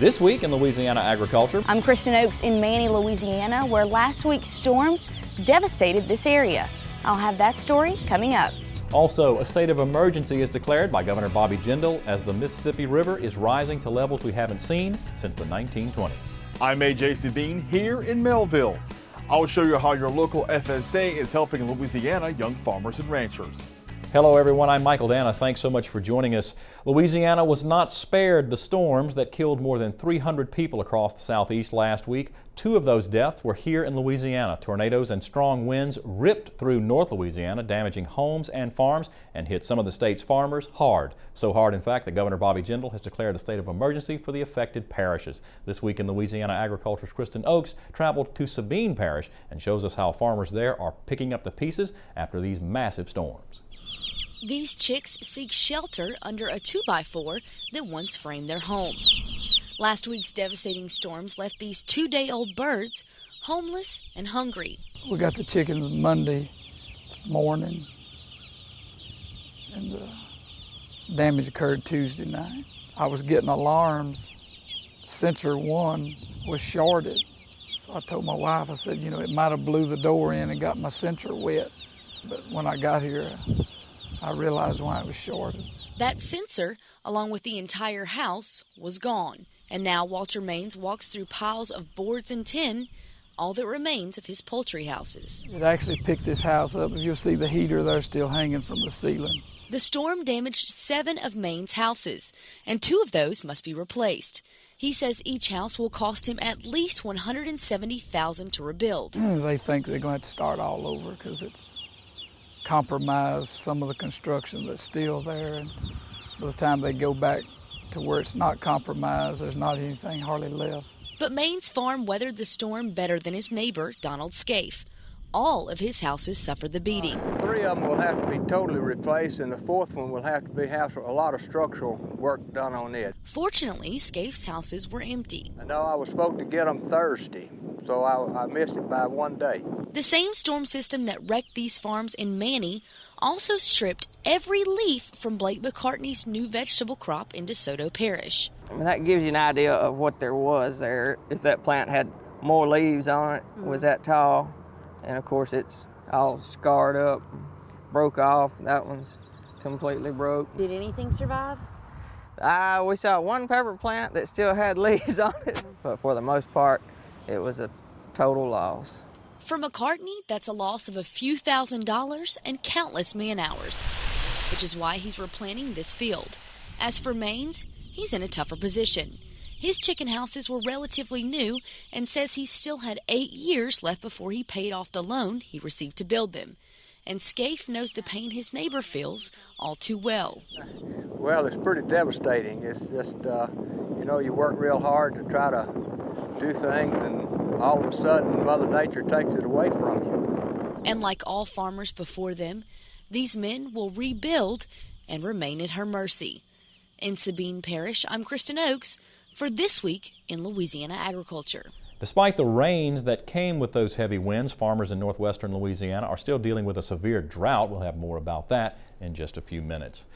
This week in Louisiana agriculture. I'm Kristen in Manny, Louisiana, where last week's storms devastated this area. I'll have that story coming up. Also, a state of emergency is declared by Governor Bobby Jindal as the Mississippi River is rising to levels we haven't seen since the 1920s. I'm AJ Sabine here in Melville. I'll show you how your local FSA is helping Louisiana young farmers and ranchers. Hello everyone, I'm Michael Dana. Thanks so much for joining us. Louisiana was not spared the storms that killed more than 300 people across the southeast last week. 2 of those deaths were here in Louisiana. Tornadoes and strong winds ripped through North Louisiana, damaging homes and farms and hit some of the state's farmers hard. So hard, in fact, that Governor Bobby Jindal has declared a state of emergency for the affected parishes. This week in Louisiana Agriculture's Kristen traveled to Sabine Parish and shows us how farmers there are picking up the pieces after these massive storms. These chicks seek shelter under a 2x4 that once framed their home. Last week's devastating storms left these 2-day-old birds homeless and hungry. We got the chickens Monday morning, and the damage occurred Tuesday night. I was getting alarms. Sensor 1 was shorted. So I told my wife, I said, you know, it might have blew the door in and got my sensor wet. But when I got here, I realized why it was shorted. That sensor, along with the entire house, was gone. And now Walter Maines walks through piles of boards and tin, all that remains of his poultry houses. It actually picked this house up. You'll see the heater there still hanging from the ceiling. The storm damaged 7 of Maine's houses, and 2 of those must be replaced. He says each house will cost him at least $170,000 to rebuild. They think they're going to have to start all over because it's compromised some of the construction that's still there, and by the time they go back to where it's not compromised, there's not anything hardly left. But Maine's farm weathered the storm better than his neighbor, Donald Scaife. All of his houses suffered the beating. 3 of them will have to be totally replaced, and the 4th one will have to have a lot of structural work done on it. Fortunately, Scaife's houses were empty. I know I was supposed to get them Thursday, so I missed it by 1 day. The same storm system that wrecked these farms in Manny also stripped every leaf from Blake McCartney's new vegetable crop in DeSoto Parish. I mean, that gives you an idea of what there was there. If that plant had more leaves on it, was that tall, and of course it's all scarred up, broke off. That one's completely broke. Did anything survive? We saw one pepper plant that still had leaves on it, but for the most part, it was a total loss. For McCartney, that's a loss of a few $1,000s and countless man-hours, which is why he's replanting this field. As for Maines, he's in a tougher position. His chicken houses were relatively new and says he still had 8 years left before he paid off the loan he received to build them. And Scaife knows the pain his neighbor feels all too well. Well, it's pretty devastating. It's just, you know, you work real hard to try to do things, and all of a sudden Mother Nature takes it away from you. And like all farmers before them, these men will rebuild and remain at her mercy. In Sabine Parish, I'm Kristen for This Week in Louisiana Agriculture. Despite the rains that came with those heavy winds, farmers in northwestern Louisiana are still dealing with a severe drought. We'll have more about that in just a few minutes.